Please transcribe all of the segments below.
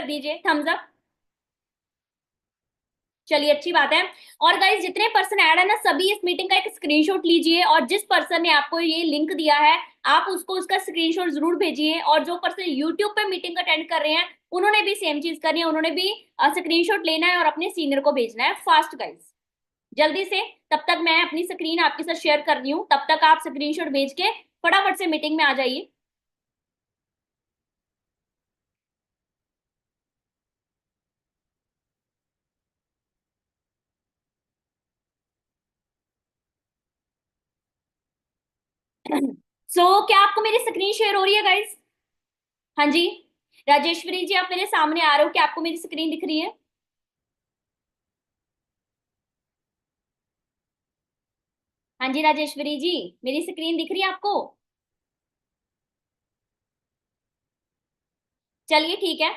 कर दीजिए Thums up. चलिए अच्छी बात है। और गाइस जितने पर्सन ऐड है ना, सभी इस मीटिंग का एक स्क्रीनशॉट लीजिए, और जिस पर्सन ने आपको ये लिंक दिया है आप उसको उसका स्क्रीनशॉट जरूर भेजिए। और जो पर्सन यूट्यूब पे मीटिंग अटेंड कर रहे हैं उन्होंने भी सेम चीज करनी है, उन्होंने भी स्क्रीनशॉट लेना है और अपने सीनियर को भेजना है। फास्ट गाइस, जल्दी से। तब तक मैं अपनी स्क्रीन आपके साथ शेयर कर रही हूँ, तब तक आप स्क्रीनशॉट भेज के फटाफट से मीटिंग में आ जाइए। क्या आपको मेरी स्क्रीन शेयर हो रही है गाइस? हाँ जी। राजेश्वरी जी, आप मेरे सामने आ रहे हो? क्या आपको मेरी स्क्रीन दिख रही है? हाँ जी राजेश्वरी जी, मेरी स्क्रीन दिख रही है आपको? चलिए ठीक है।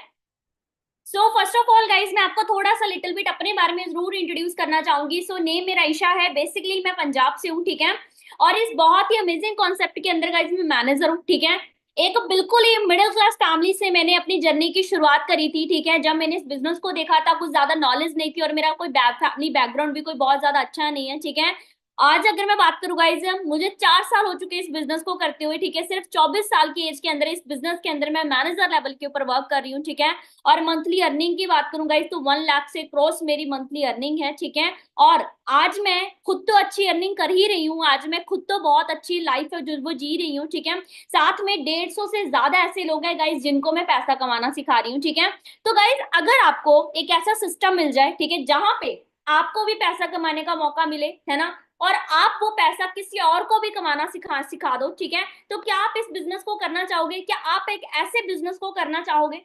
फर्स्ट ऑफ ऑल गाइज, मैं आपको थोड़ा सा लिटिल बिट अपने बारे में जरूर इंट्रोड्यूस करना चाहूंगी। नेम मेरा ईशा है, बेसिकली मैं पंजाब से हूँ, ठीक है। और इस बहुत ही अमेजिंग कॉन्सेप्ट के अंदर गाइज मैं मैनेजर हूँ, ठीक है। एक बिल्कुल ही मिडिल क्लास फैमिली से मैंने अपनी जर्नी की शुरुआत करी थी, ठीक है। जब मैंने इस बिजनेस को देखा था कुछ ज्यादा नॉलेज नहीं थी, और मेरा कोई फैमिली बैकग्राउंड भी कोई बहुत ज्यादा अच्छा नहीं है, ठीक है। आज अगर मैं बात करूँ गाइज, मुझे 4 साल हो चुके हैं इस बिजनेस को करते हुए, ठीक है। सिर्फ 24 साल की एज के अंदर इस बिजनेस के अंदर मैं मैनेजर लेवल के ऊपर वर्क कर रही हूँ, ठीक है। और मंथली अर्निंग की बात करूं गाइस, तो 1 लाख से क्रॉस मेरी मंथली अर्निंग है, ठीक है। और आज मैं खुद तो अच्छी अर्निंग कर ही रही हूँ, आज मैं खुद तो बहुत अच्छी लाइफ है जो वो जी रही हूँ, ठीक है। साथ में 150 से ज्यादा ऐसे लोग हैं गाइस जिनको मैं पैसा कमाना सिखा रही हूँ, ठीक है। तो गाइस अगर आपको एक ऐसा सिस्टम मिल जाए, ठीक है, जहां पे आपको भी पैसा कमाने का मौका मिले, है ना, और आप वो पैसा किसी और को भी कमाना सिखा सिखा दो, ठीक है, तो क्या आप इस बिजनेस को करना चाहोगे? क्या आप एक ऐसे बिजनेस को करना चाहोगे?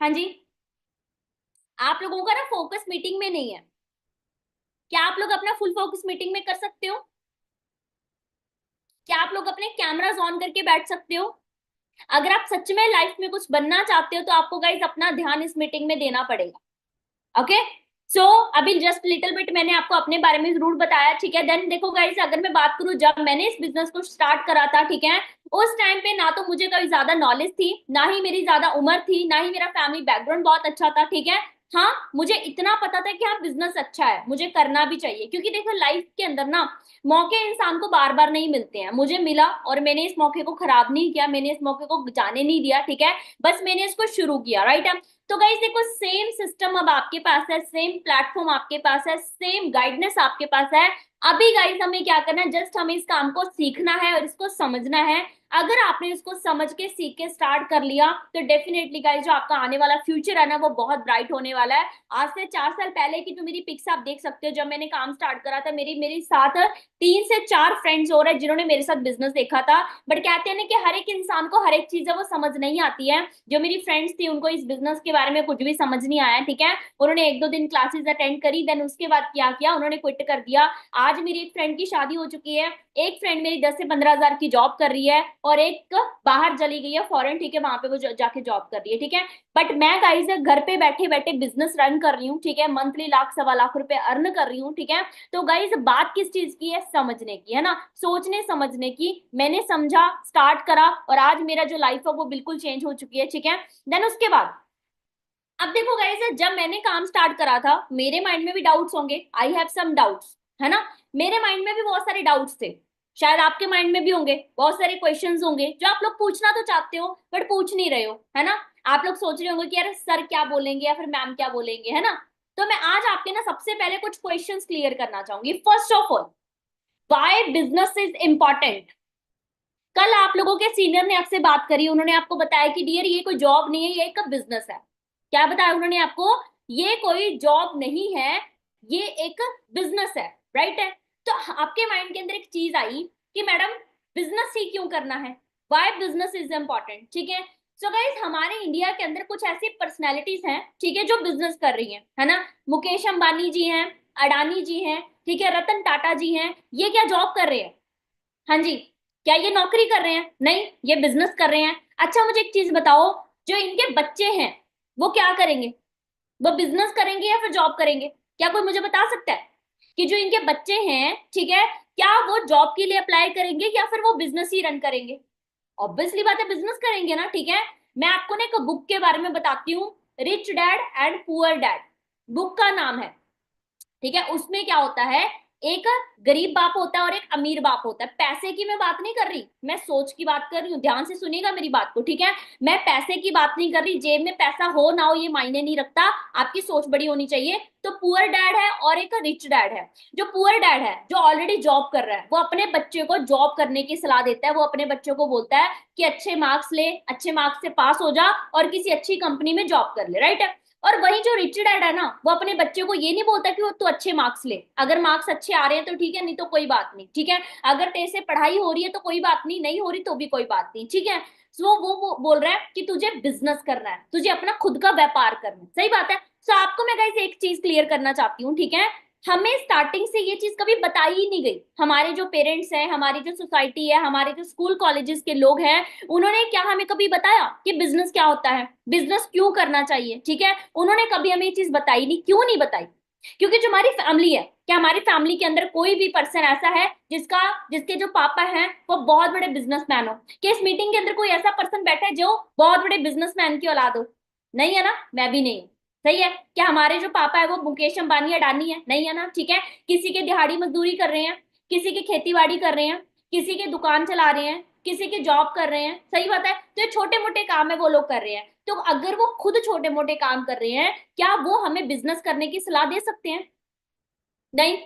हाँ जी। आप लोगों का ना फोकस मीटिंग में नहीं है। क्या आप लोग अपना फुल फोकस मीटिंग में कर सकते हो? क्या आप लोग अपने कैमरास ऑन करके बैठ सकते हो? अगर आप सच में लाइफ में कुछ बनना चाहते हो तो आपको गाइज अपना ध्यान इस मीटिंग में देना पड़ेगा। ओके। सो अभी जस्ट लिटिल बिट मैंने आपको अपने बारे में जरूर बताया, ठीक है। देन देखो गाइज, अगर मैं बात करूं जब मैंने इस बिजनेस को स्टार्ट करा था, ठीक है, उस टाइम पे ना तो मुझे कोई ज्यादा नॉलेज थी, ना ही मेरी ज्यादा उम्र थी, ना ही मेरा फैमिली बैकग्राउंड बहुत अच्छा था, ठीक है। हाँ, मुझे इतना पता था कि हाँ बिजनेस अच्छा है, मुझे करना भी चाहिए, क्योंकि देखो लाइफ के अंदर ना मौके इंसान को बार बार नहीं मिलते हैं। मुझे मिला और मैंने इस मौके को खराब नहीं किया, मैंने इस मौके को जाने नहीं दिया, ठीक है। बस मैंने इसको शुरू किया, राइट। तो गाइस देखो, सेम सिस्टम अब आपके पास है, सेम प्लेटफॉर्म आपके पास है, सेम गाइडेंस आपके पास है। अभी गाइस हमें क्या करना है, जस्ट हमें इस काम को सीखना है और इसको समझना है। अगर आपने इसको समझ के सीख के स्टार्ट कर लिया तो डेफिनेटली गाइस जो आपका आने वाला फ्यूचर है ना वो बहुत ब्राइट होने वाला है। आज से 4 साल पहले की जो मेरी पिक्स आप देख सकते हो, जब मैंने काम स्टार्ट करा था, मेरी मेरी साथ 3 से 4 फ्रेंड्स और है जिन्होंने मेरे साथ बिजनेस देखा था। बट कहते हैं ना कि हर एक इंसान को हर एक चीज है वो समझ नहीं आती है। जो मेरी फ्रेंड्स थी उनको इस बिजनेस के बारे में कुछ भी समझ नहीं आया, ठीक है। उन्होंने 1-2 दिन क्लासेस अटेंड करी, देन उसके बाद क्या किया, उन्होंने क्विट कर दिया। आज मेरी एक फ्रेंड की शादी हो चुकी है, एक फ्रेंड मेरी 10 से 15 हजार की जॉब कर रही है, और एक बाहर चली गई है फॉरेन, ठीक है, वहां पे वो जाके जॉब कर रही है, ठीक है। बट मैं गाइस घर पे बैठे बैठे बिजनेस रन कर रही हूँ, ठीक है, मंथली लाख सवा लाख रुपए अर्न कर रही हूँ, ठीक है। तो गाइस बात किस चीज की है? समझने की, है ना, सोचने समझने की। मैंने समझा, स्टार्ट करा, और आज मेरा जो लाइफ है वो बिल्कुल चेंज हो चुकी है, ठीक है। देन उसके बाद अब देखो गाइस, जब मैंने काम स्टार्ट करा था मेरे माइंड में भी डाउट्स होंगे, आई हैव सम डाउट्स, है ना। मेरे माइंड में भी बहुत सारे डाउट्स थे, शायद आपके माइंड में भी होंगे, बहुत सारे क्वेश्चंस होंगे जो आप लोग पूछना तो चाहते हो बट पूछ नहीं रहे हो, है ना। आप लोग सोच रहे होंगे कि यार सर क्या बोलेंगे या फिर मैम क्या बोलेंगे, है ना। तो मैं आज आपके ना सबसे पहले कुछ क्वेश्चंस क्लियर करना चाहूंगी। First of all, why business is important? कल आप लोगों के सीनियर ने आपसे बात करी, उन्होंने आपको बताया कि डियर ये कोई जॉब नहीं है, ये एक बिजनेस है। क्या बताया उन्होंने आपको? ये कोई जॉब नहीं है, ये एक बिजनेस है, राइट है। तो आपके माइंड के अंदर एक चीज आई कि मैडम बिजनेस ही क्यों करना है, वाई बिजनेस इज इंपॉर्टेंट, ठीक है। सो गाइस, हमारे इंडिया के अंदर कुछ ऐसी पर्सनैलिटीज हैं, ठीक है, जो बिजनेस कर रही हैं, है ना। मुकेश अंबानी जी हैं, अडानी जी हैं, ठीक है, रतन टाटा जी हैं। ये क्या जॉब कर रहे हैं? हाँ जी। क्या ये नौकरी कर रहे हैं? नहीं, ये बिजनेस कर रहे हैं। अच्छा मुझे एक चीज बताओ, जो इनके बच्चे हैं वो क्या करेंगे? वो बिजनेस करेंगे या फिर जॉब करेंगे? क्या कोई मुझे बता सकता है कि जो इनके बच्चे हैं, ठीक है, क्या वो जॉब के लिए अप्लाई करेंगे या फिर वो बिजनेस ही रन करेंगे? ऑब्वियसली बात है बिजनेस करेंगे ना, ठीक है। मैं आपको ना एक बुक के बारे में बताती हूँ, rich dad and poor dad book का नाम है, ठीक है। उसमें क्या होता है, एक गरीब बाप होता है और एक अमीर बाप होता है। पैसे की मैं बात नहीं कर रही, मैं सोच की बात कर रही हूँ, ध्यान से सुनिएगा मेरी बात को, ठीक है। मैं पैसे की बात नहीं कर रही, जेब में पैसा हो ना हो ये मायने नहीं रखता, आपकी सोच बड़ी होनी चाहिए। तो पुअर डैड है और एक रिच डैड है। जो पुअर डैड है, जो ऑलरेडी जॉब कर रहा है, वो अपने बच्चे को जॉब करने की सलाह देता है। वो अपने बच्चों को बोलता है कि अच्छे मार्क्स ले, अच्छे मार्क्स से पास हो जा और किसी अच्छी कंपनी में जॉब कर ले, राइट। और वही जो रिच डैड है ना, वो अपने बच्चे को ये नहीं बोलता कि वो तू अच्छे मार्क्स ले, अगर मार्क्स अच्छे आ रहे हैं तो ठीक है, नहीं तो कोई बात नहीं, ठीक है। अगर तेरे से पढ़ाई हो रही है तो कोई बात नहीं, नहीं हो रही तो भी कोई बात नहीं, ठीक है। सो वो बोल रहा है कि तुझे बिजनेस करना है, तुझे अपना खुद का व्यापार करना है, सही बात है। सो आपको मैं गाइस एक चीज क्लियर करना चाहती हूँ, ठीक है। हमें स्टार्टिंग से ये चीज कभी बताई ही नहीं गई। हमारे जो पेरेंट्स हैं, हमारी जो सोसाइटी है, हमारे जो स्कूल कॉलेजेस के लोग हैं, उन्होंने क्या हमें कभी बताया कि बिजनेस क्या होता है, बिजनेस क्यों करना चाहिए, ठीक है। उन्होंने कभी हमें ये चीज बताई नहीं। क्यों नहीं बताई? क्योंकि जो हमारी फैमिली है, क्या हमारी फैमिली के अंदर कोई भी पर्सन ऐसा है जिसके जो पापा हैं वो बहुत बड़े बिजनेसमैन हो? कि इस मीटिंग के अंदर कोई ऐसा पर्सन बैठा है जो बहुत बड़े बिजनेसमैन की औलाद हो? नहीं है ना, मैं भी नहीं हूं, सही है। क्या हमारे जो पापा है वो मुकेश अंबानी अडानी है? नहीं है ना, ठीक है। किसी के दिहाड़ी मजदूरी कर रहे हैं, किसी की खेती बाड़ी कर रहे हैं, किसी के दुकान चला रहे हैं, किसी की जॉब कर रहे हैं, सही बात है। तो ये छोटे मोटे काम है वो लोग कर रहे हैं। तो अगर वो खुद छोटे मोटे काम कर रहे हैं, क्या वो हमें बिजनेस करने की सलाह दे सकते हैं? नहीं।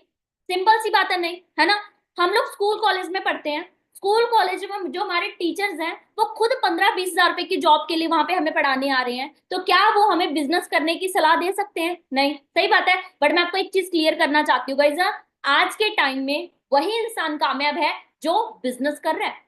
सिंपल सी बात है, नहीं, है ना। हम लोग स्कूल कॉलेज में पढ़ते हैं, स्कूल कॉलेज में जो हमारे टीचर्स हैं वो खुद 15-20 हजार रुपए की जॉब के लिए वहां पे हमें पढ़ाने आ रहे हैं। तो क्या वो हमें बिजनेस करने की सलाह दे सकते हैं? नहीं, सही बात है। बट मैं आपको एक चीज क्लियर करना चाहती हूँ गाइस, आज के टाइम में वही इंसान कामयाब है जो बिजनेस कर रहा है।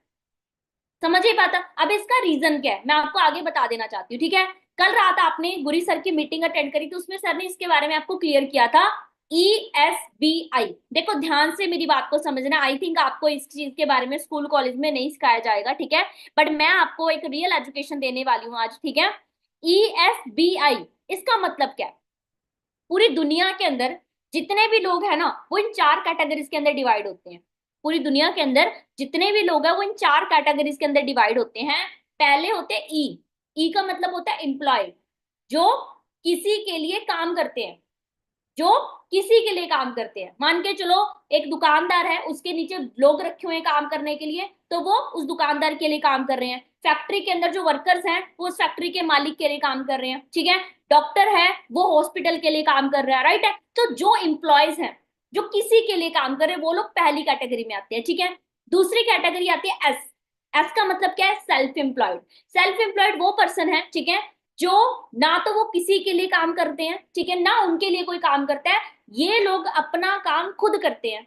समझिए बात। अब इसका रीजन क्या है मैं आपको आगे बता देना चाहती हूँ, ठीक है। कल रात आपने गुरी सर की मीटिंग अटेंड करी थी, उसमें सर ने इसके बारे में आपको क्लियर किया था। ESBI, देखो ध्यान से मेरी बात को समझना। आई थिंक आपको इस चीज के बारे में स्कूल कॉलेज में नहीं सिखाया जाएगा, ठीक है। बट मैं आपको एक रियल एजुकेशन देने वाली हूँ आज, ठीक है। ESBI, इसका मतलब क्या है? पूरी दुनिया के अंदर जितने भी लोग हैं ना, वो इन चार कैटेगरीज के अंदर डिवाइड होते हैं। पूरी दुनिया के अंदर जितने भी लोग हैं वो इन चार कैटेगरीज के अंदर डिवाइड होते हैं। पहले होते हैं ई। ई का मतलब होता है एम्प्लॉय, जो किसी के लिए काम करते हैं, जो किसी के लिए काम करते हैं। मान के चलो एक दुकानदार है, उसके नीचे लोग रखे हुए हैं काम करने के लिए, तो वो उस दुकानदार के लिए काम कर रहे हैं। फैक्ट्री के अंदर जो वर्कर्स हैं वो उस फैक्ट्री के मालिक के लिए काम कर रहे हैं, ठीक है। डॉक्टर है वो हॉस्पिटल के लिए काम कर रहा है, राइट है। तो जो इंप्लॉयज हैं, जो किसी के लिए काम कर रहे हैं, वो लोग पहली कैटेगरी में आते हैं, ठीक है। दूसरी कैटेगरी आती है एस। एस का मतलब क्या है? Self employed. सेल्फ एम्प्लॉयड वो पर्सन है, ठीक है, जो ना तो वो किसी के लिए काम करते हैं, ठीक है, ना उनके लिए कोई काम करता है। ये लोग अपना काम खुद करते हैं,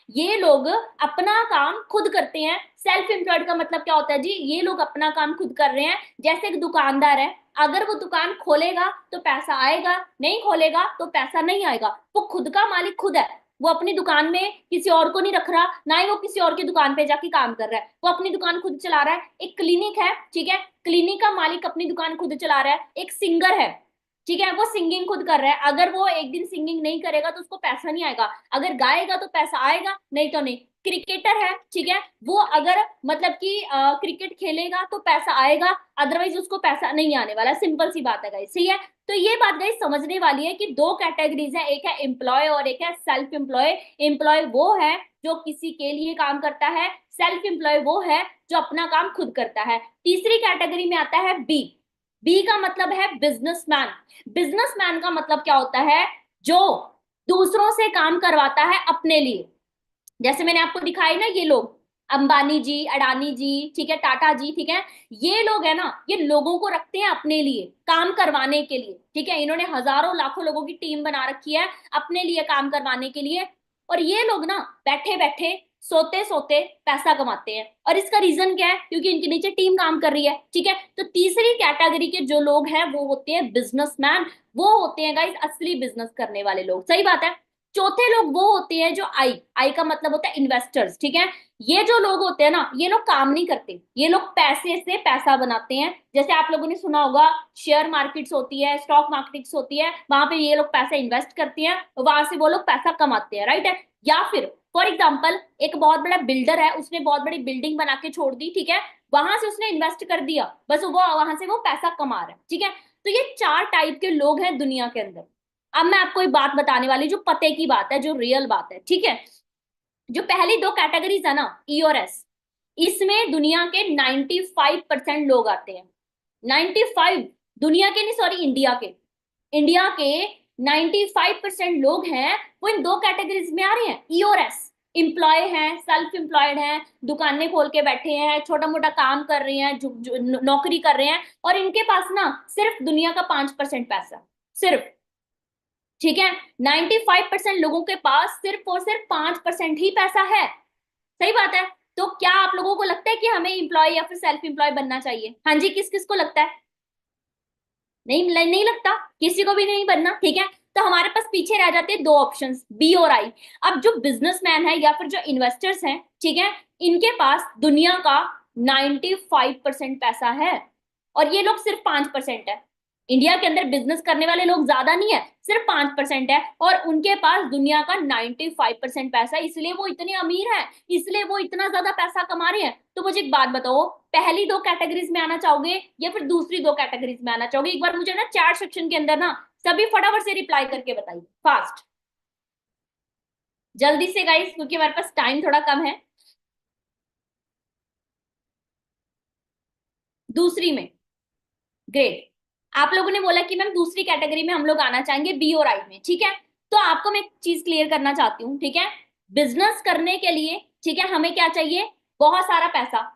ये लोग अपना काम खुद करते हैं। सेल्फ एम्प्लॉयड का मतलब क्या होता है जी? ये लोग अपना काम खुद कर रहे हैं। जैसे एक दुकानदार है, अगर वो दुकान खोलेगा तो पैसा आएगा, नहीं खोलेगा तो पैसा नहीं आएगा। वो खुद का मालिक खुद है। वो अपनी दुकान में किसी और को नहीं रख रहा, ना ही वो किसी और की दुकान पे जाके काम कर रहा है। वो अपनी दुकान खुद चला रहा है। एक क्लिनिक है, ठीक है, क्लिनिक का मालिक अपनी दुकान खुद चला रहा है। एक सिंगर है, ठीक है, वो सिंगिंग खुद कर रहा है। अगर वो एक दिन सिंगिंग नहीं करेगा तो उसको पैसा नहीं आएगा, अगर गाएगा तो पैसा आएगा, नहीं तो नहीं। क्रिकेटर है, ठीक है, वो अगर मतलब कि क्रिकेट खेलेगा तो पैसा आएगा, अदरवाइज उसको पैसा नहीं आने वाला। सिंपल सी बात है गाइस, सही है। तो ये बात गाइस समझने वाली है कि दो कैटेगरीज है, एक है एम्प्लॉय और एक है सेल्फ एम्प्लॉय। एम्प्लॉय वो है जो किसी के लिए काम करता है, सेल्फ एम्प्लॉय वो है जो अपना काम खुद करता है। तीसरी कैटेगरी में आता है बी। बी का मतलब है बिजनेसमैन। बिजनेसमैन का मतलब क्या होता है? जो दूसरों से काम करवाता है अपने लिए। जैसे मैंने आपको दिखाई ना, ये लोग अंबानी जी, अडानी जी, ठीक है, टाटा जी, ठीक है, ये लोग है ना, ये लोगों को रखते हैं अपने लिए काम करवाने के लिए, ठीक है। इन्होंने हजारों लाखों लोगों की टीम बना रखी है अपने लिए काम करवाने के लिए। और ये लोग ना बैठे बैठे सोते सोते पैसा कमाते हैं। और इसका रीजन क्या है? क्योंकि इनके नीचे टीम काम कर रही है, ठीक है। तो तीसरी कैटेगरी के जो लोग हैं वो होते हैं बिजनेसमैन। वो होते हैं गाइस असली बिजनेस करने वाले लोग, सही बात है। चौथे लोग वो होते हैं जो आई। आई का मतलब होता है इन्वेस्टर्स, ठीक है। ये जो लोग होते हैं ना, ये लोग काम नहीं करते, ये लोग पैसे से पैसा बनाते हैं। जैसे आप लोगों ने सुना होगा, शेयर मार्केट्स होती है, स्टॉक मार्केट्स होती है, वहां पे ये लोग पैसा इन्वेस्ट करते हैं, वहां से वो लोग पैसा कमाते हैं, राइट है। या फिर फॉर एग्जाम्पल एक बहुत बड़ा बिल्डर है, उसने बहुत बड़ी बिल्डिंग बना के छोड़ दी, ठीक है, वहां से उसने इन्वेस्ट कर दिया, बस वो वहां से वो पैसा कमा रहा है, ठीक है। तो ये 4 टाइप के लोग हैं दुनिया के अंदर। अब मैं आपको एक बात बताने वाली, जो पते की बात है, जो रियल बात है, ठीक है। जो पहली 2 कैटेगरीज है ना, ई और एस, इसमें दुनिया के 95% लोग आते हैं। 95, दुनिया के नहीं, सॉरी, इंडिया के। इंडिया के 95% लोग हैं वो इन 2 कैटेगरीज में आ रहे हैं, ई और एस। एम्प्लॉय हैं, सेल्फ एम्प्लॉयड हैं, दुकानें खोल के बैठे हैं, छोटा मोटा काम कर रहे हैं, जो नौकरी कर रहे हैं, और इनके पास ना सिर्फ दुनिया का 5% पैसा, सिर्फ। ठीक है, 95% लोगों के पास सिर्फ और सिर्फ 5% ही पैसा है। सही बात है। तो क्या आप लोगों को लगता है कि हमें एम्प्लॉय या फिर सेल्फ एम्प्लॉय बनना चाहिए? हाँ जी, किस किस को लगता है? नहीं, नहीं लगता, किसी को भी नहीं बनना। ठीक है, तो हमारे पास पीछे रह जाते हैं 2 ऑप्शंस, बी और आई। अब जो बिजनेसमैन है या फिर जो इन्वेस्टर्स हैं, ठीक है, इनके पास दुनिया का 95% पैसा है, और ये लोग सिर्फ 5% है। इंडिया के अंदर बिजनेस करने वाले लोग ज्यादा नहीं है, सिर्फ 5% है, और उनके पास दुनिया का 95% पैसा है, इसलिए वो इतने अमीर हैं, इसलिए वो इतना ज्यादा पैसा कमा रहे हैं। तो मुझे एक बात बताओ, पहली 2 कैटेगरीज में आना चाहोगे या फिर दूसरी 2 कैटेगरीज में आना चाहोगे? एक बार मुझे ना चैट सेक्शन के अंदर ना सभी फटाफट से रिप्लाई करके बताइए, फास्ट, जल्दी से गाइस, क्योंकि हमारे पास टाइम थोड़ा कम है। दूसरी में, ग्रेट। आप लोगों ने बोला कि मैम दूसरी कैटेगरी में हम लोग आना चाहेंगे, बी और आई में, ठीक है। तो आपको मैं एक चीज क्लियर करना चाहती हूँ, ठीक है। बिजनेस करने के लिए, ठीक है, हमें क्या चाहिए? बहुत सारा पैसा,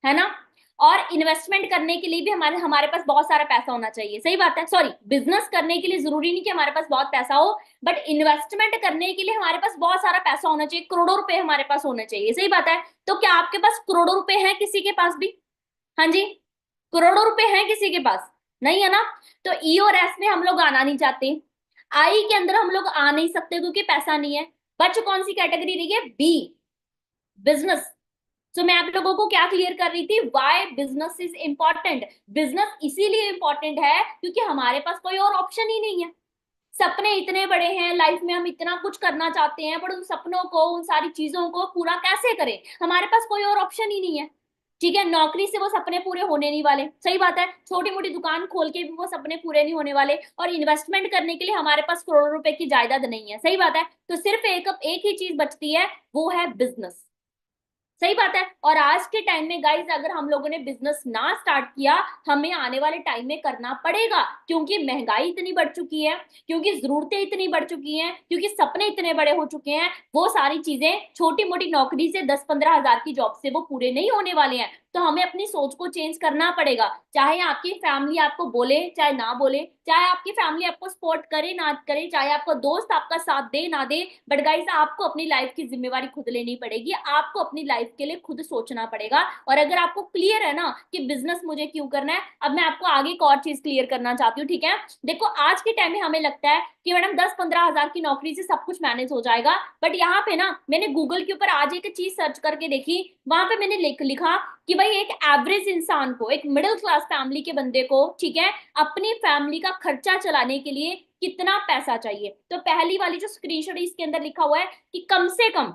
है ना। और इन्वेस्टमेंट करने के लिए भी हमारे हमारे पास बहुत सारा पैसा होना चाहिए। सही बात है, सॉरी, बिजनेस करने के लिए जरूरी नहीं कि हमारे पास बहुत पैसा हो, बट इन्वेस्टमेंट करने के लिए हमारे पास बहुत सारा पैसा होना चाहिए, करोड़ों रुपए हमारे पास होने चाहिए। सही बात है। तो क्या आपके पास करोड़ों रुपए हैं किसी के पास भी? हाँ जी, करोड़ों रुपए हैं किसी के पास? नहीं है ना। तो ई और एस में हम लोग आना नहीं चाहते, आई के अंदर हम लोग आ नहीं सकते क्योंकि पैसा नहीं है। बच कौन सी कैटेगरी रही है? B, business. तो मैं आप लोगों को क्या क्लियर कर रही थी, why business is important. Business इसीलिए इंपॉर्टेंट है क्योंकि हमारे पास कोई और ऑप्शन ही नहीं है। सपने इतने बड़े हैं लाइफ में, हम इतना कुछ करना चाहते हैं, पर उन सपनों को, उन सारी चीजों को पूरा कैसे करें? हमारे पास कोई और ऑप्शन ही नहीं है। ठीक है, नौकरी से वो सपने पूरे होने नहीं वाले। सही बात है, छोटी मोटी दुकान खोल के भी वो सपने पूरे नहीं होने वाले, और इन्वेस्टमेंट करने के लिए हमारे पास करोड़ों रुपए की जायदाद नहीं है। सही बात है। तो सिर्फ एक ही चीज बचती है, वो है बिजनेस। सही बात है। और आज के टाइम में गाइस, अगर हम लोगों ने बिजनेस ना स्टार्ट किया, हमें आने वाले टाइम में करना पड़ेगा, क्योंकि महंगाई इतनी बढ़ चुकी है, क्योंकि जरूरतें इतनी बढ़ चुकी हैं, क्योंकि सपने इतने बड़े हो चुके हैं। वो सारी चीजें छोटी मोटी नौकरी से, 10-15 हजार की जॉब से वो पूरे नहीं होने वाले हैं। तो हमें अपनी सोच को चेंज करना पड़ेगा, चाहे आपकी फैमिली आपको बोले चाहे ना बोले, चाहे आपकी फैमिली आपको सपोर्ट करे ना करे, चाहे आपका दोस्त आपका साथ दे ना दे, बट गाइस आपको अपनी लाइफ की जिम्मेवारी खुद लेनी पड़ेगी। आपको अपनी लाइफ के लिए खुद सोचना पड़ेगा। और अगर आपको क्लियर है ना कि बिजनेस मुझे क्यों करना है, अब मैं आपको आगे एक और चीज क्लियर करना चाहती हूँ, ठीक है। देखो, आज के टाइम में हमें लगता है कि मैडम 10-15 हजार की नौकरी से सब कुछ मैनेज हो जाएगा, बट यहाँ पे ना मैंने गूगल के ऊपर आज एक चीज सर्च करके देखी, वहां पे मैंने लिखा कि भाई एक एवरेज इंसान को, एक मिडिल क्लास फैमिली के बंदे को, ठीक है, अपनी फैमिली का खर्चा चलाने के लिए कितना पैसा चाहिए। तो पहली वाली जो स्क्रीनशॉट इसके अंदर लिखा हुआ है कि कम से कम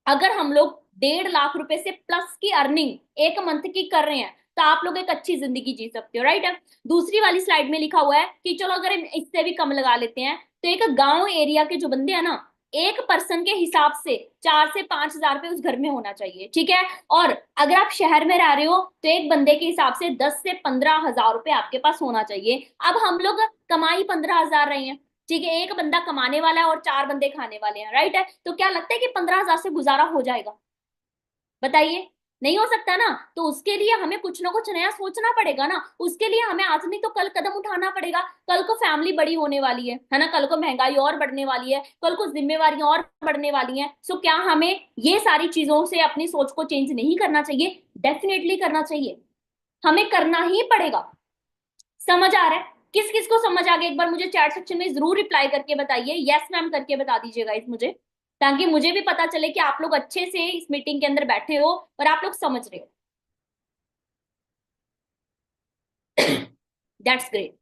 अगर हम लोग 1.5 लाख रुपए से प्लस की अर्निंग एक मंथ की कर रहे हैं, तो आप लोग एक अच्छी जिंदगी जी सकते हो, राइट। दूसरी वाली स्लाइड में लिखा हुआ है कि चलो अगर इससे भी कम लगा लेते हैं, तो एक गांव एरिया के जो बंदे हैं ना, एक पर्सन के हिसाब से 4 से 5 हजार रुपए उस घर में होना चाहिए, ठीक है। और अगर आप शहर में रह रहे हो, तो एक बंदे के हिसाब से 10 से 15 हजार रुपए आपके पास होना चाहिए। अब हम लोग कमाई 15 हजार रहे हैं, ठीक है, एक बंदा कमाने वाला है और 4 बंदे खाने वाले हैं, राइट है। तो क्या लगता है कि 15 हजार से गुजारा हो जाएगा? बताइए, नहीं हो सकता ना। तो उसके लिए हमें कुछ ना कुछ नया सोचना पड़ेगा ना। उसके लिए हमें आज नहीं तो कल कदम उठाना पड़ेगा। कल को फैमिली बड़ी होने वाली है ना, कल को महंगाई और बढ़ने वाली है, कल को जिम्मेवारियां और बढ़ने वाली हैं। सो क्या हमें ये सारी चीजों से अपनी सोच को चेंज नहीं करना चाहिए? डेफिनेटली करना चाहिए, हमें करना ही पड़ेगा। समझ आ रहा है? किस किस को समझ आ गया, एक बार मुझे चैट सेक्शन में जरूर रिप्लाई करके बताइए, यस मैम करके बता दीजिएगा इस मुझे, ताकि मुझे भी पता चले कि आप लोग अच्छे से इस मीटिंग के अंदर बैठे हो और आप लोग समझ रहे हो। That's great.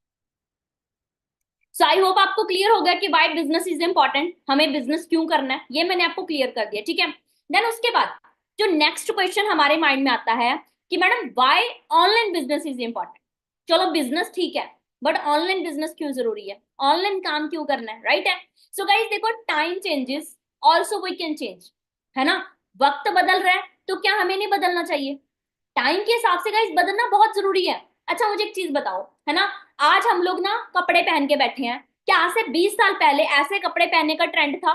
So I hope आपको क्लियर हो गया कि वाई बिजनेस इज इंपॉर्टेंट, हमें बिजनेस क्यों करना है, ये मैंने आपको क्लियर कर दिया, ठीक है। देन उसके बाद जो नेक्स्ट क्वेश्चन हमारे माइंड में आता है कि madam why online business is important. चलो बिजनेस ठीक है, बट ऑनलाइन बिजनेस क्यों जरूरी है, ऑनलाइन काम क्यों करना है, राइट है। सो गाइस देखो, time changes, also we can change, है ना। वक्त बदल रहा है तो क्या हमें नहीं बदलना चाहिए, टाइम के हिसाब से गाइस बदलना बहुत जरूरी है। अच्छा मुझे एक चीज बताओ, है ना, आज हम लोग ना कपड़े पहन के बैठे हैं, क्या आज से 20 साल पहले ऐसे कपड़े पहनने का ट्रेंड था,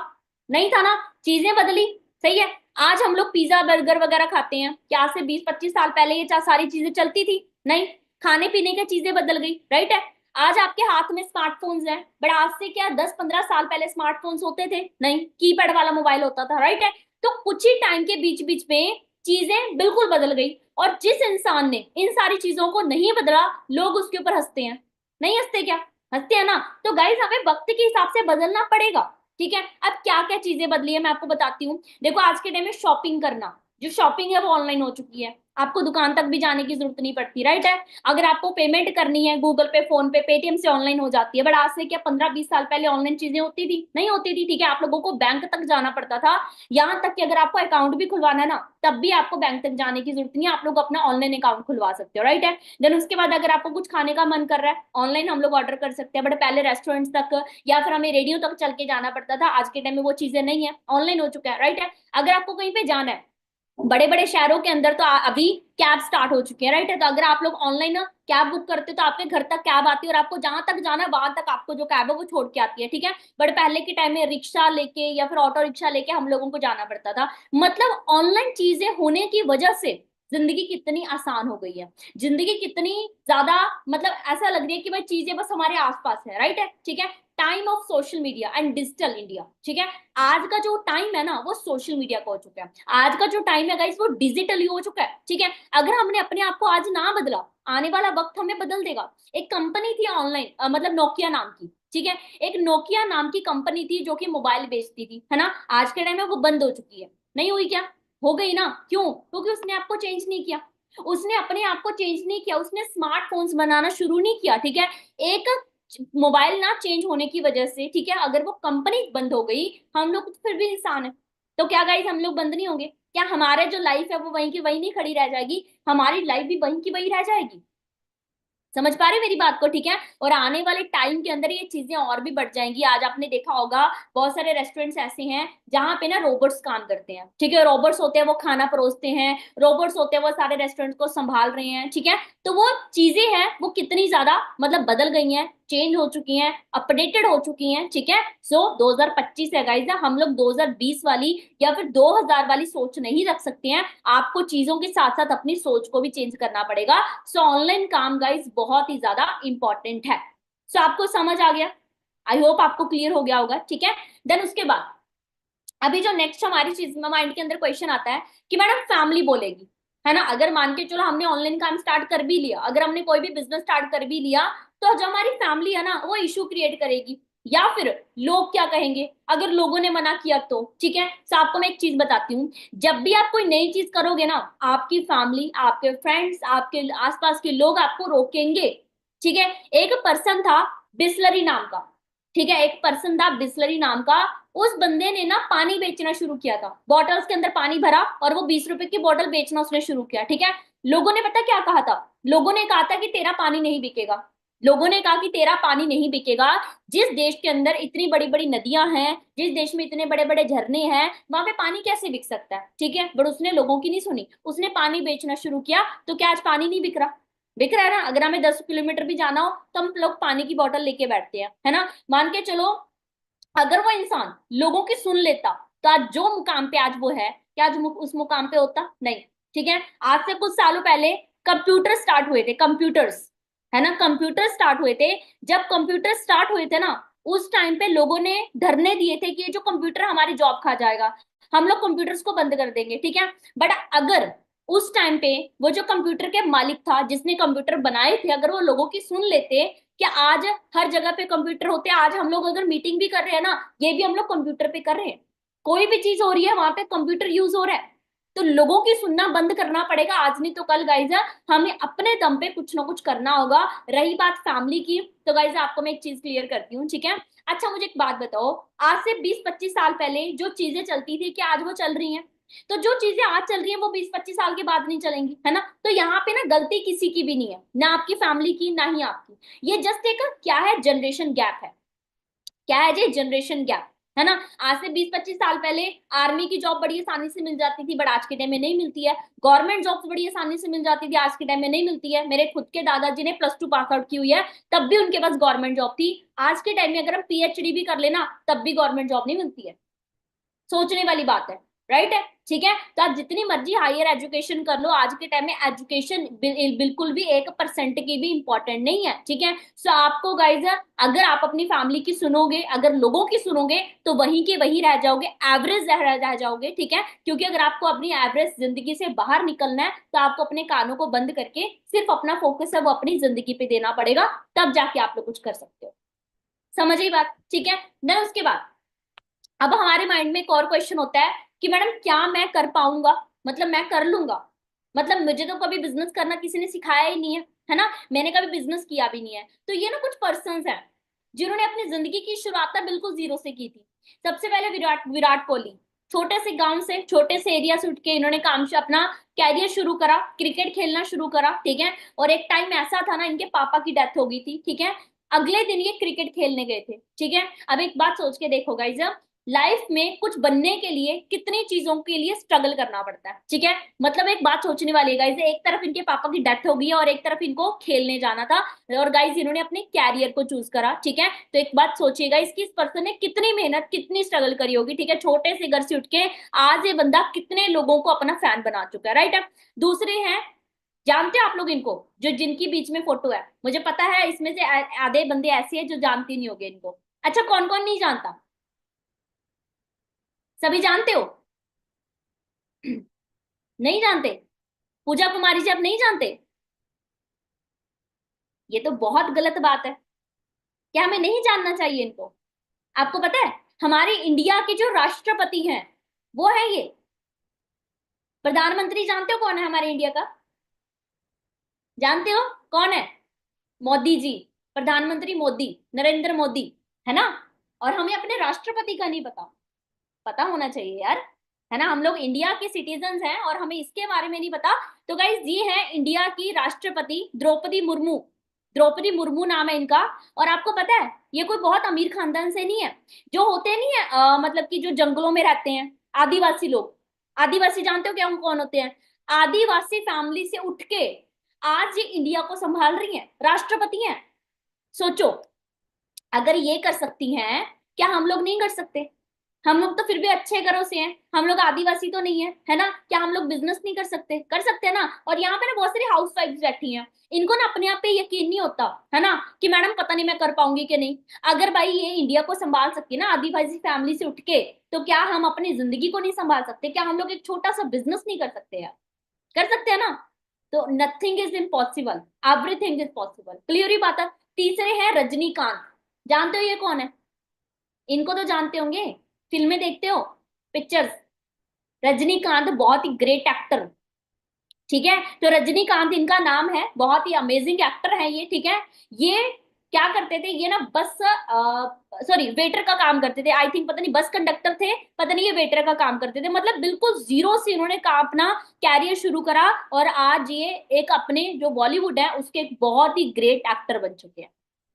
नहीं था ना, चीजें बदली, सही है। आज हम लोग पिज्जा बर्गर वगैरह खाते हैं, क्या आज से 20-25 साल पहले ये सारी चीजें चलती थी, नहीं। खाने पीने की चीजें बदल गई, राइट है। आज आपके हाथ में स्मार्टफोन्स हैं, बट आज से क्या 10-15 साल पहले स्मार्टफोन्स होते थे, नहीं, कीपैड वाला मोबाइल होता था, राइट है। तो कुछ ही टाइम के बीच बीच में चीजें बिल्कुल बदल गई, और जिस इंसान ने इन सारी चीजों को नहीं बदला, लोग उसके ऊपर हंसते हैं, नहीं हंसते क्या, हंसते हैं ना। तो गाइस हमें वक्त के हिसाब से बदलना पड़ेगा, ठीक है। अब क्या क्या चीजें बदली है मैं आपको बताती हूँ। देखो आज के टाइम में शॉपिंग करना, जो शॉपिंग है वो ऑनलाइन हो चुकी है, आपको दुकान तक भी जाने की जरूरत नहीं पड़ती, राइट है। अगर आपको पेमेंट करनी है गूगल पे, फोन पे, पेटीएम से ऑनलाइन हो जाती है, बट आज से क्या 15-20 साल पहले ऑनलाइन चीजें होती थी, नहीं होती थी, ठीक है। आप लोगों को बैंक तक जाना पड़ता था, यहाँ तक कि अगर आपको अकाउंट भी खुलवाना है ना, तब भी आपको बैंक तक जाने की जरूरत नहीं है, आप लोग अपना ऑनलाइन अकाउंट खुलवा सकते हो, राइट है। देन उसके बाद अगर आपको कुछ खाने का मन कर रहा है, ऑनलाइन हम लोग ऑर्डर कर सकते हैं, बट पहले रेस्टोरेंट्स तक या फिर हमें रेडियो तक चल के जाना पड़ता था, आज के टाइम में वो चीजें नहीं है, ऑनलाइन हो चुका है, राइट है। अगर आपको कहीं पे जाना है, बड़े बड़े शहरों के अंदर तो अभी कैब स्टार्ट हो चुके हैं, राइट है। तो अगर आप लोग ऑनलाइन कैब बुक करते हो तो आपके घर तक कैब आती है, और आपको जहां तक जाना है वहां तक आपको जो कैब है वो छोड़ के आती है, ठीक है। बट पहले के टाइम में रिक्शा लेके या फिर ऑटो रिक्शा लेके हम लोगों को जाना पड़ता था। मतलब ऑनलाइन चीजें होने की वजह से जिंदगी कितनी आसान हो गई है, जिंदगी कितनी ज्यादा, मतलब ऐसा लग रही है कि भाई चीजें बस हमारे आसपास है, राइट है, ठीक है। Time of social media and digital India, ठीक है। आज का जो टाइम है ना वो सोशल मीडिया का हो चुका है, आज का जो टाइम है गाइस वो डिजिटली हो चुका है, ठीक है। अगर हमने अपने आप को आज ना बदला, आने वाला वक्त हमें बदल देगा। एक कंपनी थी ऑनलाइन, मतलब नोकिया नाम की, ठीक है। एक नोकिया नाम की कंपनी थी जो कि मोबाइल बेचती थी, है ना। आज के टाइम में वो बंद हो चुकी है, नहीं हुई क्या, हो गई ना, क्यों, क्योंकि उसने आपको चेंज नहीं किया, उसने अपने आप को चेंज नहीं किया, उसने स्मार्टफोन्स बनाना शुरू नहीं किया, ठीक है। एक मोबाइल ना चेंज होने की वजह से, ठीक है, अगर वो कंपनी बंद हो गई, हम लोग तो फिर भी इंसान है, तो क्या गाइस हम लोग बंद नहीं होंगे, क्या हमारे जो लाइफ है वो वहीं की वहीं नहीं खड़ी रह जाएगी, हमारी लाइफ भी वहीं की वहीं रह जाएगी। समझ पा रहे हैं मेरी बात को, ठीक है। और आने वाले टाइम के अंदर ये चीजें और भी बढ़ जाएंगी। आज आपने देखा होगा बहुत सारे रेस्टोरेंट्स ऐसे हैं जहां पे ना रोबोट्स काम करते हैं, ठीक है, रोबोट्स होते हैं वो खाना परोसते हैं, रोबोट्स होते हैं वो सारे रेस्टोरेंट्स को संभाल रहे हैं, ठीक है। तो वो चीजें हैं वो कितनी ज्यादा मतलब बदल गई हैं, चेंज हो चुकी हैं, अपडेटेड हो चुकी हैं, ठीक है। सो 2025 है गाइस, हम लोग 2020 वाली या फिर 2000 वाली सोच नहीं रख सकते हैं, आपको चीजों के साथ साथ अपनी सोच को भी चेंज करना पड़ेगा। सो ऑनलाइन काम गाइस बहुत ही ज्यादा इंपॉर्टेंट है। सो आपको समझ आ गया, आई होप आपको क्लियर हो गया होगा, ठीक है। देन उसके बाद अभी जो नेक्स्ट हमारी चीज माइंड के अंदर क्वेश्चन आता है कि मैडम फैमिली बोलेगी, है ना। अगर मान के चलो हमने ऑनलाइन काम स्टार्ट कर भी लिया, अगर हमने कोई भी बिजनेस स्टार्ट कर भी लिया, तो जो हमारी फैमिली है ना वो इशू क्रिएट करेगी, या फिर लोग क्या कहेंगे अगर लोगों ने मना किया तो, ठीक है। तो आपको मैं एक चीज बताती हूँ, जब भी आप कोई नई चीज करोगे ना, आपकी फैमिली, आपके फ्रेंड्स, आपके आसपास के लोग आपको रोकेंगे, ठीक है। एक पर्सन था बिस्लरी नाम का, ठीक है, एक पर्सन था बिस्लरी नाम का, उस बंदे ने ना पानी बेचना शुरू किया था, बॉटल्स के अंदर पानी भरा और वो 20 रुपए की बोतल बेचना उसने शुरू किया, ठीक है। लोगों ने पता क्या कहा था, लोगों ने कहा था कि तेरा पानी नहीं बिकेगा, लोगों ने कहा कि तेरा पानी नहीं बिकेगा, जिस देश के अंदर इतनी बड़ी बड़ी नदियां हैं, जिस देश में इतने बड़े बड़े झरने हैं, वहां पे पानी कैसे बिक सकता है, ठीक है। बट उसने लोगों की नहीं सुनी, उसने पानी बेचना शुरू किया, तो क्या आज पानी नहीं बिक रहा, बिक रहा है ना। अगर हमें 10 किलोमीटर भी जाना हो तो हम लोग पानी की बोतल लेके बैठते हैं, है ना। मान के चलो अगर वो इंसान लोगों की सुन लेता, तो आज जो मुकाम पे आज वो है, क्या आज उस मुकाम पे होता, नहीं, ठीक है। आज से कुछ सालों पहले कंप्यूटर स्टार्ट हुए थे, कंप्यूटर्स, है ना, कंप्यूटर स्टार्ट हुए थे। जब कंप्यूटर स्टार्ट हुए थे ना, उस टाइम पे लोगों ने धरने दिए थे कि ये जो कंप्यूटर हमारी जॉब खा जाएगा, हम लोग कंप्यूटर्स को बंद कर देंगे, ठीक है। बट अगर उस टाइम पे वो जो कंप्यूटर के मालिक था जिसने कंप्यूटर बनाए थे, अगर वो लोगों की सुन लेते, कि आज हर जगह पे कंप्यूटर होते हैं, आज हम लोग अगर मीटिंग भी कर रहे हैं ना, ये भी हम लोग कंप्यूटर पे कर रहे हैं, कोई भी चीज हो रही है वहां पे कंप्यूटर यूज हो रहा है। तो लोगों की सुनना बंद करना पड़ेगा, आज नहीं तो कल गाइज हमें अपने दम पे कुछ ना कुछ करना होगा। रही बात फैमिली की, तो गाइज आपको मैं एक चीज क्लियर करती हूँ, ठीक है। अच्छा मुझे एक बात बताओ, आज से 20-25 साल पहले जो चीजें चलती थी क्या आज वो चल रही हैं, तो जो चीजें आज चल रही है वो 20-25 साल के बाद नहीं चलेंगी, है ना। तो यहाँ पे ना गलती किसी की भी नहीं है, ना आपकी फैमिली की ना ही आपकी। ये जस्ट एक क्या है, जनरेशन गैप है। क्या है जी, जनरेशन गैप, है ना। आज से 20-25 साल पहले आर्मी की जॉब बड़ी आसानी से मिल जाती थी, बट आज के टाइम में नहीं मिलती है। गवर्नमेंट जॉब्स बड़ी आसानी से मिल जाती थी, आज के टाइम में नहीं मिलती है। मेरे खुद के दादाजी ने +2 पास आउट की हुई है, तब भी उनके पास गवर्नमेंट जॉब थी। आज के टाइम में अगर हम PhD भी कर लेना तब भी गवर्नमेंट जॉब नहीं मिलती है। सोचने वाली बात है, राइट है, ठीक है। तो आप जितनी मर्जी हायर एजुकेशन कर लो, आज के टाइम में एजुकेशन बिल्कुल भी 1% की भी इंपॉर्टेंट नहीं है, ठीक है। सो आपको गाइज, अगर आप अपनी फैमिली की सुनोगे, अगर लोगों की सुनोगे, तो वहीं के वहीं रह जाओगे, एवरेज रह जाओगे, ठीक है। क्योंकि अगर आपको अपनी एवरेज जिंदगी से बाहर निकलना है तो आपको अपने कानों को बंद करके सिर्फ अपना फोकस है वो अपनी जिंदगी पे देना पड़ेगा, तब जाके आप लोग कुछ कर सकते हो। समझ आई बात, ठीक है। देन उसके बाद अब हमारे माइंड में एक और क्वेश्चन होता है कि मैडम क्या मैं कर पाऊंगा, मतलब मैं कर लूंगा, मतलब मुझे तो कभी बिजनेस करना किसी ने सिखाया ही नहीं है ना, मैंने कभी बिजनेस किया भी नहीं है। तो ये ना कुछ पर्संस हैं जिन्होंने अपनी जिंदगी की शुरुआत ना बिल्कुल जीरो से की थी। सबसे पहले विराट विराट कोहली, छोटे से गांव से, छोटे से एरिया से उठ के इन्होंने काम से अपना कैरियर शुरू करा, क्रिकेट खेलना शुरू करा, ठीक है। और एक टाइम ऐसा था ना, इनके पापा की डेथ हो गई थी, ठीक है। अगले दिन ये क्रिकेट खेलने गए थे, ठीक है। अब एक बात सोच के देखो गाइज, लाइफ में कुछ बनने के लिए कितनी चीजों के लिए स्ट्रगल करना पड़ता है, ठीक है। मतलब एक बात सोचने वाली है गाइज, एक तरफ इनके पापा की डेथ हो गई है और एक तरफ इनको खेलने जाना था, और गाइज इन्होंने अपने कैरियर को चूज करा, ठीक है। तो एक बात सोचिएगा, इसकी इस पर्सन ने कितनी मेहनत, कितनी स्ट्रगल करी होगी, ठीक है। छोटे से घर से उठ के आज ये बंदा कितने लोगों को अपना फैन बना चुका है, राइट। दूसरे हैं, जानते हैं आप लोग इनको, जो जिनकी बीच में फोटो है, मुझे पता है इसमें से आधे बंदे ऐसे हैं जो जानते नहीं होंगे इनको। अच्छा, कौन कौन नहीं जानता, सभी जानते हो? नहीं जानते? पूजा कुमारी जी आप नहीं जानते? ये तो बहुत गलत बात है। क्या हमें नहीं जानना चाहिए इनको? आपको पता है हमारे इंडिया के जो राष्ट्रपति हैं वो है ये। प्रधानमंत्री जानते हो कौन है हमारे इंडिया का? जानते हो कौन है? मोदी जी। प्रधानमंत्री मोदी, नरेंद्र मोदी, है ना। और हमें अपने राष्ट्रपति का नहीं पता। पता होना चाहिए यार, है ना। हम लोग इंडिया के सिटीजन हैं और हमें इसके बारे में नहीं पता। तो गाइज ये है इंडिया की राष्ट्रपति द्रौपदी मुर्मू। द्रौपदी मुर्मू नाम है इनका। और आपको पता है ये कोई बहुत अमीर खानदान से नहीं है। जो होते नहीं है मतलब कि जो जंगलों में रहते हैं आदिवासी लोग, आदिवासी जानते हो क्या उन कौन होते हैं? आदिवासी फैमिली से उठ के आज ये इंडिया को संभाल रही हैं, राष्ट्रपति हैं। सोचो, अगर ये कर सकती हैं, क्या हम लोग नहीं कर सकते? हम लोग तो फिर भी अच्छे घरों से हैं, हम लोग आदिवासी तो नहीं है, है ना। क्या हम लोग बिजनेस नहीं कर सकते? कर सकते हैं ना। और यहाँ पे ना बहुत सारी हाउस वाइफ्स बैठी हैं, इनको ना अपने आप पे यकीन नहीं होता, है ना, कि मैडम पता नहीं मैं कर पाऊंगी कि नहीं। अगर भाई ये इंडिया को संभाल सकती है ना आदिवासी फैमिली से उठ के, तो क्या हम अपनी जिंदगी को नहीं संभाल सकते? क्या हम लोग एक छोटा सा बिजनेस नहीं कर सकते यार? कर सकते हैं ना। तो nothing is impossible, everything is possible, clear ही बात है। तीसरे हैं रजनीकांत। जानते हो ये कौन है? इनको तो जानते होंगे, फिल्में देखते हो, पिक्चर्स। रजनीकांत बहुत ही ग्रेट एक्टर, ठीक है। तो रजनीकांत इनका नाम है, बहुत ही अमेजिंग एक्टर है ये, ठीक है। ये क्या करते थे, ये ना बस सॉरी वेटर का काम करते थे, आई थिंक, पता नहीं बस कंडक्टर थे, पता नहीं, ये वेटर का काम करते थे। मतलब बिल्कुल जीरो से इन्होंने अपना कैरियर शुरू करा और आज ये एक अपने जो बॉलीवुड है उसके एक बहुत ही ग्रेट एक्टर बन चुके हैं।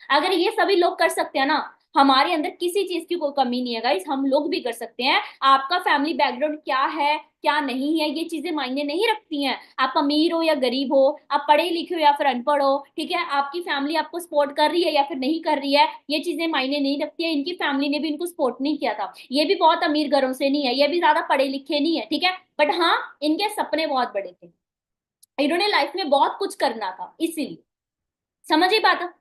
अगर ये सभी लोग कर सकते हैं ना, हमारे अंदर किसी चीज की कोई कमी नहीं है गाइस, हम लोग भी कर सकते हैं। आपका फैमिली बैकग्राउंड क्या है क्या नहीं है ये चीजें मायने नहीं रखती हैं। आप अमीर हो या गरीब हो, आप पढ़े लिखे हो या फिर अनपढ़ हो, ठीक है, आपकी फैमिली आपको सपोर्ट कर रही है या फिर नहीं कर रही है, ये चीजें मायने नहीं रखती है। इनकी फैमिली ने भी इनको सपोर्ट नहीं किया था, ये भी बहुत अमीर घरों से नहीं है, ये भी ज्यादा पढ़े लिखे नहीं है, ठीक है। बट हाँ, इनके सपने बहुत बड़े थे, इन्होंने लाइफ में बहुत कुछ करना था, इसीलिए। समझ ही बात है,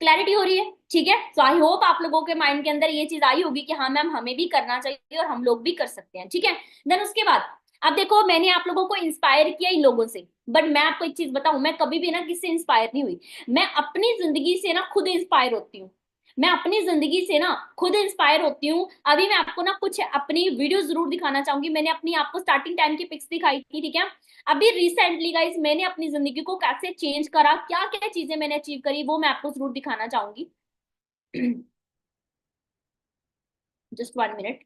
क्लैरिटी हो रही है, ठीक है। सो आई होप आप लोगों के माइंड के अंदर ये चीज आई होगी कि हाँ मैम हमें भी करना चाहिए और हम लोग भी कर सकते हैं, ठीक है। देन उसके बाद अब देखो, मैंने आप लोगों को इंस्पायर किया इन लोगों से, बट मैं आपको एक चीज बताऊं, मैं कभी भी ना किससे इंस्पायर नहीं हुई। मैं अपनी जिंदगी से ना खुद इंस्पायर होती हूँ। मैं अपनी जिंदगी से ना खुद इंस्पायर होती हूँ। अभी मैं आपको ना कुछ अपनी वीडियो जरूर दिखाना चाहूंगी, मैंने अपनी आपको स्टार्टिंग टाइम की पिक्स दिखाई थी, ठीक है। अभी रिसेंटली गाइस मैंने अपनी जिंदगी को कैसे चेंज करा, क्या क्या चीजें मैंने अचीव करी, वो मैं आपको जरूर दिखाना चाहूंगी। Just 1 minute.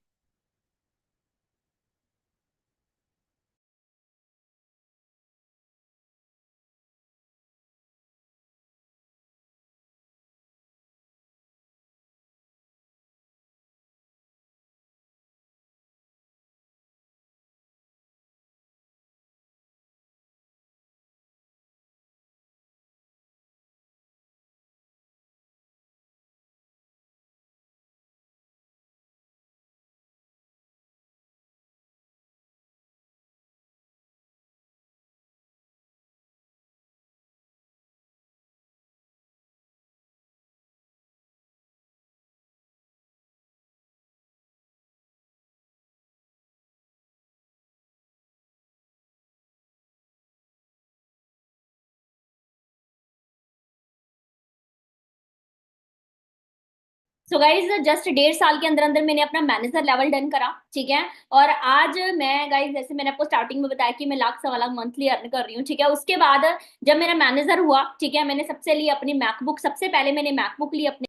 So guys just 1.5 साल के अंदर अंदर मैंने अपना मैनेजर लेवल डन करा, ठीक है। और आज मैं गाइज, जैसे मैंने आपको स्टार्टिंग में बताया कि मैं 1 लाख 1.25 लाख मंथली अर्न कर रही हूँ, ठीक है। उसके बाद जब मेरा मैनेजर हुआ, ठीक है, मैंने सबसे ली अपनी मैकबुक, सबसे पहले मैंने मैकबुक ली अपने।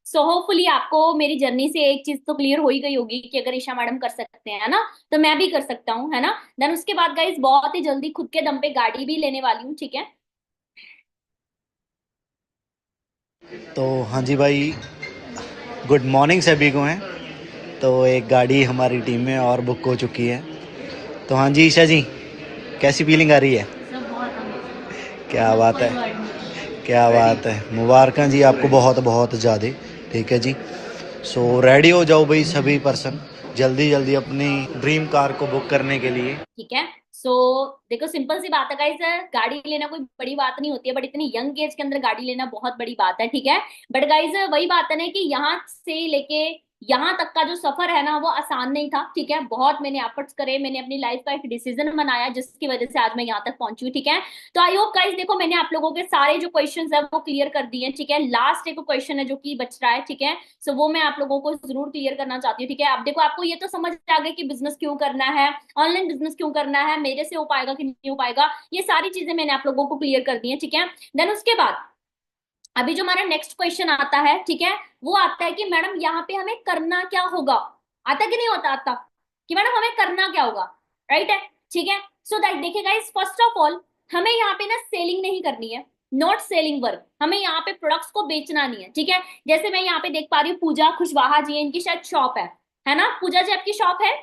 सो होपफुली आपको मेरी जर्नी से एक चीज तो क्लियर हो ही गई होगी कि अगर ईशा मैडम कर सकते हैं ना, तो मैं भी कर सकता हूँ, है ना। देन उसके बाद गाइज बहुत ही जल्दी खुद के दम पे गाड़ी भी लेने वाली हूँ, ठीक है। तो हाँ जी भाई, गुड मॉर्निंग सभी को हैं। तो एक गाड़ी हमारी टीम में और बुक हो चुकी है। तो हाँ जी ईशा जी, कैसी फीलिंग आ रही है? सब बहुत amazing, क्या बहुत बात फुल है, गाड़ी। क्या बात है, मुबारक जी आपको बहुत बहुत ज़्यादा। ठीक है जी, सो रेडी हो जाओ भाई सभी पर्सन, जल्दी जल्दी अपनी ड्रीम कार को बुक करने के लिए। ठीक है। सो देखो, सिंपल सी बात है गाइस, गाड़ी लेना कोई बड़ी बात नहीं होती है, बट इतनी यंग एज के अंदर गाड़ी लेना बहुत बड़ी बात है, ठीक है। बट गाइस वही बात है ना कि यहाँ से लेके यहाँ तक का जो सफर है ना, वो आसान नहीं था, ठीक है। बहुत मैंने एफर्ट्स करे, मैंने अपनी लाइफ का एक डिसीजन बनाया जिसकी वजह से आज मैं यहाँ तक पहुंची हूँ, ठीक है। तो आई होप गाइस, देखो मैंने आप लोगों के सारे जो क्वेश्चंस है वो क्लियर कर दिए हैं, ठीक है। लास्ट एक क्वेश्चन है जो कि बच रहा है, ठीक है। सो वो मैं आप लोगों को जरूर क्लियर करना चाहती हूँ, ठीक है। अब देखो, आपको ये तो समझ आ गया कि बिजनेस क्यों करना है, ऑनलाइन बिजनेस क्यों करना है, मेरे से हो पाएगा कि नहीं हो पाएगा, ये सारी चीजें मैंने आप लोगों को क्लियर कर दी है, ठीक है। देन उसके बाद अभी जो हमारा नेक्स्ट क्वेश्चन आता है, ठीक है, वो आता है कि मैडम यहाँ पे हमें करना क्या होगा। आता कि नहीं होता, आता कि मैडम हमें करना क्या होगा, राइट है, ठीक है। सो दैट देखिए गाइस, फर्स्ट ऑफ ऑल हमें यहाँ पे ना सेलिंग नहीं करनी है, नॉट सेलिंग वर्क। हमें यहाँ पे प्रोडक्ट्स को बेचना नहीं है, ठीक है। जैसे मैं यहाँ पे देख पा रही हूँ, पूजा कुशवाहा जी है, इनकी शायद शॉप है ना। पूजा जी, आपकी शॉप है,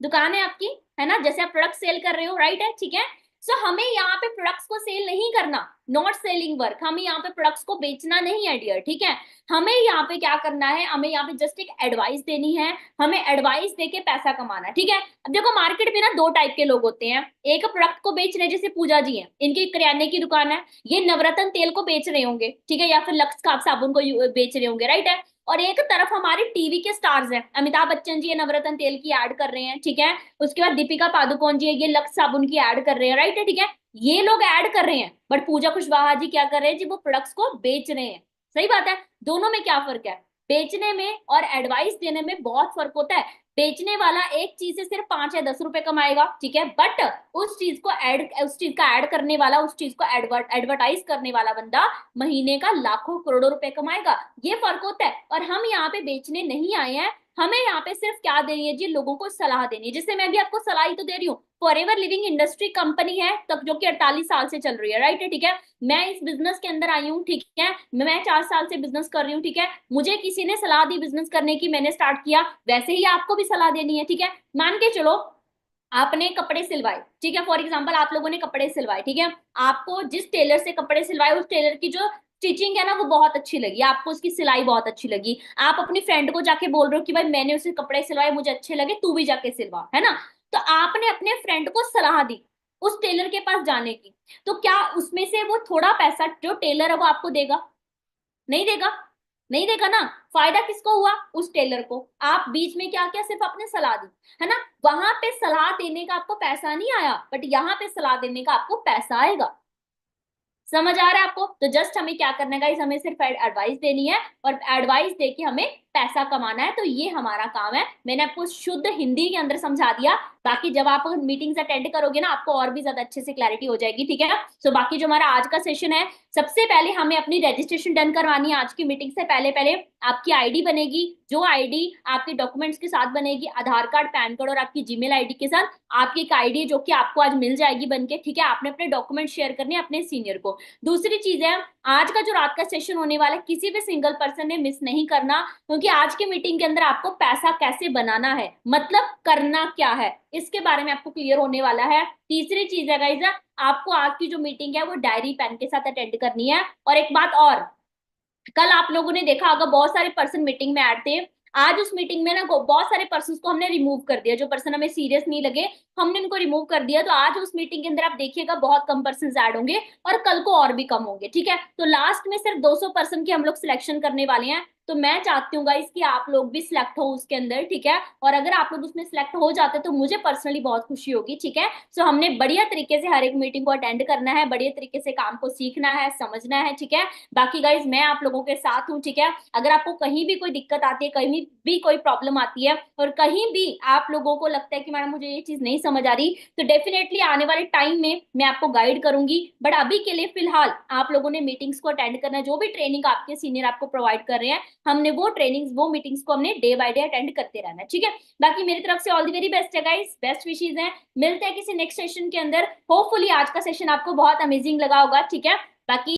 दुकान है आपकी, है ना, जैसे आप प्रोडक्ट सेल कर रहे हो, राइट है, ठीक है। सो हमें यहाँ पे प्रोडक्ट्स को सेल नहीं करना, नॉट सेलिंग वर्क। हमें यहाँ पे प्रोडक्ट्स को बेचना नहीं है डियर, ठीक है। हमें यहाँ पे क्या करना है, हमें यहाँ पे जस्ट एक एडवाइस देनी है, हमें एडवाइस देके पैसा कमाना है, ठीक है। अब देखो, मार्केट में ना दो टाइप के लोग होते हैं। एक प्रोडक्ट को बेच रहे, जैसे पूजा जी हैं, इनकी किराने की दुकान है, ये नवरत्न तेल को बेच रहे होंगे, ठीक है, या फिर लक्स साबुन को बेच रहे होंगे, राइट है। और एक तरफ हमारे टीवी के स्टार्स हैं, अमिताभ बच्चन जी ये नवरत्न तेल की ऐड कर रहे हैं, ठीक है। उसके बाद दीपिका पादुकोण जी ये लक्स साबुन की ऐड कर रहे हैं, राइट है, ठीक है। ये लोग ऐड कर रहे हैं, बट पूजा कुशवाहा जी क्या कर रहे हैं जी, वो प्रोडक्ट्स को बेच रहे हैं। सही बात है। दोनों में क्या फर्क है, बेचने में और एडवाइस देने में बहुत फर्क होता है। बेचने वाला एक चीज से सिर्फ 5 या 10 रुपए कमाएगा, ठीक है, बट उस चीज का ऐड करने वाला, उस चीज को एडवर्टाइज करने वाला बंदा महीने का लाखों करोड़ों रुपए कमाएगा। ये फर्क होता है। और हम यहाँ पे बेचने नहीं आए हैं, हमें यहाँ पे सिर्फ क्या देनी है जी, लोगों को सलाह देनी है। जिससे मैं भी आपको सलाह ही तो दे रही हूँ। फॉरएवर लिविंग इंडस्ट्री कंपनी है तक, जो कि 48 साल से चल रही है, राइट है, ठीक है। मैं इस बिजनेस के अंदर आई हूँ, ठीक है। मैं 4 साल से बिजनेस कर रही हूँ, ठीक है। मुझे किसी ने सलाह दी बिजनेस करने की, मैंने स्टार्ट किया, वैसे ही आपको भी सलाह देनी है, ठीक है। मान के चलो, आपने कपड़े सिलवाए, ठीक है, फॉर एग्जाम्पल आप लोगों ने कपड़े सिलवाए, ठीक है। आपको जिस टेलर से कपड़े सिलवाए, उस टेलर की जो स्टिचिंग है ना, वो बहुत अच्छी लगी, आपको उसकी सिलाई बहुत अच्छी लगी। आप अपनी फ्रेंड को जाके बोल रहे हो कि भाई मैंने उसे कपड़े सिलवाए, मुझे अच्छे लगे, तू भी जाके सिलवा, है ना। तो आपने अपने फ्रेंड को सलाह दी उस टेलर के पास जाने की। तो क्या उसमें से वो थोड़ा पैसा जो टेलर है वो आपको देगा? नहीं देगा, नहीं देगा ना। फायदा किसको हुआ? उस टेलर को। आप बीच में क्या क्या, सिर्फ आपने सलाह दी, है ना। वहां पे सलाह देने का आपको पैसा नहीं आया, बट यहाँ पे सलाह देने का आपको पैसा आएगा। समझ आ रहा है आपको? तो जस्ट हमें क्या करना है गाइस, हमें सिर्फ एडवाइस देनी है, और एडवाइस देके हमें पैसा कमाना है। तो ये हमारा काम है। मैंने आपको शुद्ध हिंदी के अंदर समझा दिया। बाकी जब आप मीटिंग्स अटेंड करोगे ना, आपको और भी ज्यादा अच्छे से क्लैरिटी हो जाएगी, ठीक है। सो बाकी जो हमारा आज का सेशन है, सबसे पहले हमें अपनी रजिस्ट्रेशन डन करवानी है। आज की मीटिंग से पहले पहले आपकी आईडी बनेगी, जो आईडी आपके डॉक्यूमेंट्स के साथ बनेगी, आधार कार्ड, पैन कार्ड और आपकी जीमेल आईडी के साथ। आपकी एक आईडी जो कि आपको आज मिल जाएगी बन के, ठीक है। आपने अपने डॉक्यूमेंट शेयर करने अपने सीनियर को। दूसरी चीज है, आज का जो रात का सेशन होने वाला है किसी भी सिंगल पर्सन ने मिस नहीं करना, क्योंकि आज की मीटिंग के अंदर आपको पैसा कैसे बनाना है, मतलब करना क्या है, इसके बारे में आपको क्लियर होने वाला है। तीसरी चीज है गाइज, आपको आज की जो मीटिंग है वो डायरी पेन के साथ अटेंड करनी है। और एक बात और, कल आप लोगों ने देखा अगर बहुत सारे पर्सन मीटिंग में ऐड थे, आज उस मीटिंग में ना बहुत सारे पर्सन को हमने रिमूव कर दिया, जो पर्सन हमें सीरियस नहीं लगे हमने उनको रिमूव कर दिया। तो आज उस मीटिंग के अंदर आप देखिएगा बहुत कम पर्सन ऐड होंगे और कल को और भी कम होंगे, ठीक है। तो लास्ट में सिर्फ 200 पर्सन की हम लोग सिलेक्शन करने वाले हैं। तो मैं चाहती हूँ गाइस कि आप लोग भी सिलेक्ट हो उसके अंदर, ठीक है। और अगर आप लोग उसमें सिलेक्ट हो जाते तो मुझे पर्सनली बहुत खुशी होगी, ठीक है। सो हमने बढ़िया तरीके से हर एक मीटिंग को अटेंड करना है, बढ़िया तरीके से काम को सीखना है, समझना है, ठीक है। बाकी गाइज मैं आप लोगों के साथ हूँ, ठीक है। अगर आपको कहीं भी कोई दिक्कत आती है, कहीं भी कोई प्रॉब्लम आती है, और कहीं भी आप लोगों को लगता है कि मैडम मुझे ये चीज नहीं समझ आ रही, तो डेफिनेटली आने वाले टाइम में मैं आपको गाइड करूंगी। बट अभी के लिए फिलहाल आप लोगों ने मीटिंग्स को अटेंड करना है, जो भी ट्रेनिंग आपके सीनियर आपको प्रोवाइड कर रहे हैं, हमने वो ट्रेनिंग्स वो मीटिंग्स को हमने डे बाय डे अटेंड करते रहना है, ठीक है। बाकी मेरी तरफ से ऑल द वेरी बेस्ट है गाइस, बेस्ट विशेज है। मिलते हैं किसी नेक्स्ट सेशन के अंदर। होपफुली आज का सेशन आपको बहुत अमेजिंग लगा होगा, ठीक है। बाकी